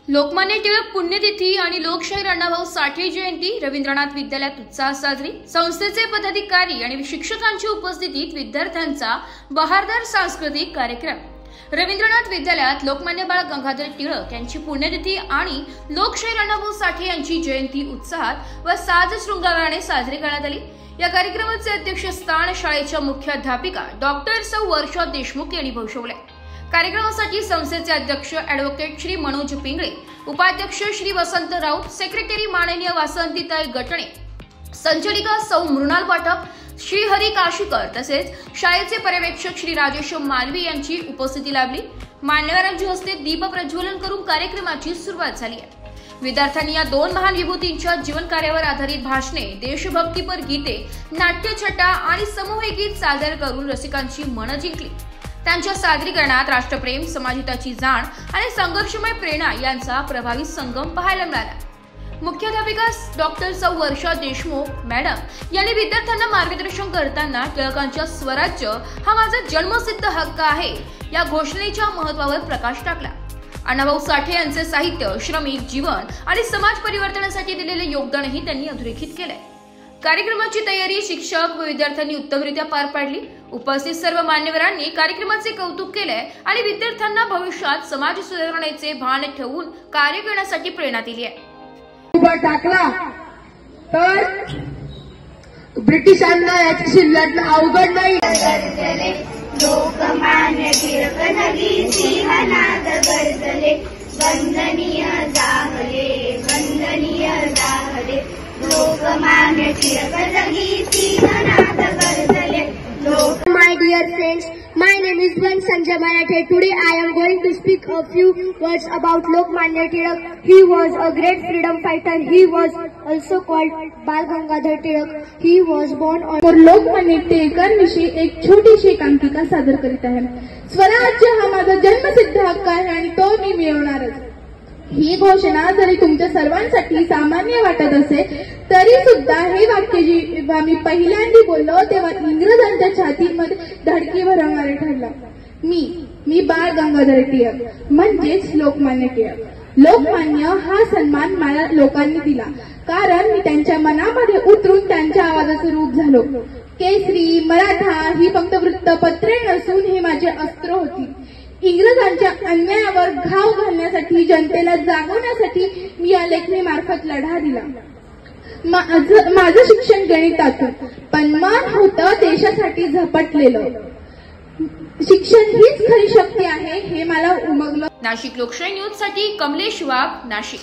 लोकमान्य टिळक पुण्यतिथी आणि लोकशाहीर अण्णाभाऊ साठे जयंती रवींद्रनाथ विद्यालयात उत्साहात साजरी। संस्थेचे पदाधिकारी आणि शिक्षकांच्या उपस्थितीत विद्यार्थ्यांचा बहारदार सांस्कृतिक कार्यक्रम। रवींद्रनाथ विद्यालयात लोकमान्य बाळ गंगाधर टिळक यांची पुण्यतिथी आणि लोकशाहीर अण्णाभाऊ साठे यांची जयंती उत्साहात व साज शृंगाराने साजरी करण्यात आली। या कार्यक्रमाचे अध्यक्षस्थान शाळेच्या मुख्याध्यापिका डॉक्टर सौ वर्षा देशमुख यांनी भूषवले। कार्यक्रमासाठी संस्थेचे अध्यक्ष ॲडव्होकेट श्री मनोज पिंगळे, उपाध्यक्ष श्री वसंत राऊत, सेक्रेटरी माननीय वासंतीताई गटणे, संचालिका सौ मृणाल पाठक, श्री हरी काशीकर तसेच शाळेचे पर्यवेक्षक श्री राजेश मालवी यांची उपस्थिती लाभली। मान्यवरांच्या हस्ते दीप प्रज्वलन करून कार्यक्रमाची सुरुवात झाली आहे। विद्यार्थ्यांनी या दोन महान विभूतींच्या जीवन कार्यावर आधारित भाषणे, देशभक्तीपर गीते, नाट्यछटा आणि समूहिक गीत सादर करून रसिकांची मनं जिंकली। त्यांच्या सादरीकरणात राष्ट्रप्रेम, समाजहिताची जाण आणि संघर्षमय प्रेरणा यांचा प्रभावी संगम पाहायला मिळाला। मुख्याध्यापिका डॉक्टर सौ वर्षा देशमुख मॅडम यांनी विद्यार्थ्यांना मार्गदर्शन करताना टिळकांच्या स्वराज्य हा माझा जन्मसिद्ध हक्क आहे या घोषणेच्या महत्त्वावर प्रकाश टाकला। अण्णाभाऊ साठे यांचे साहित्य, श्रमिक जीवन आणि समाज परिवर्तनासाठी दिलेले योगदानही त्यांनी अधोरेखित केले। कार्यक्रमाची तयारी शिक्षक व विद्यार्थ्यांनी उत्तमरित्या पार पाडली। उपस्थित सर्व मान्यवरांनी कार्यक्रमाचे कौतुक केले आणि विद्यार्थ्यांना भविष्यात समाज सुधारणेचे भान ठेवून कार्य करण्यासाठी प्रेरणा दिली आहे। टाकला तर ब्रिटिशांना याच्याशी लढणं अवघड नाही। लोकमान्य टिळक नगी सिंहनाद गर्जले, वंदनीय जाहले, वंदनीय जाहले। लोकमान्य टिळक नगी सिंहनाद गर्जले। My dear friends, my name is Sanjay Marathe. Today I am going to speak a few words about Lokmanya Tilak. He was a great freedom fighter. He was also called Bal Gangadhar Tilak. He was born on. और लोकमान्य टिळकांविषयी एक छोटीशी एकांकिका सादर करीत आहे। स्वराज्य हा माझा जन्मसिद्ध हक्क आहे आणि तो मी मिळवणारच। ही घोषणा जरी तुमच्या सर्वांसाठी सामान्य वाटत असेल तरी सुद्धा हे वाक्य जेव्हा मी पहिल्यांदा बोललो तेव्हा इंग्रजांच्या छातीमध्ये धडकी भरवणारे ठरलं। मी बाळ गंगाधर टिळक म्हणजेच लोकमान्य टिळक। लोकमान्य हा सन्मान मला लोकांनी दिला कारण मी त्यांच्या मनामध्ये उतरून त्यांच्या आवाजाचं रूप झालो। केसरी, मराठा ही फक्त वृत्तपत्रे नसून हे माझे अस्त्र होती। इंग्रजांच्या अन्यायावर घाव घालण्यासाठी, जनतेला जागवण्यासाठी मी या लेखणीमार्फत लढा दिला। माझं शिक्षण गणितातून पण मन होतं देशासाठी झपटलेलं। शिक्षण हीच खरी शक्ती आहे हे मला उमगलं। नाशिक लोकशाही न्यूज साठी कमलेश वाघ, नाशिक।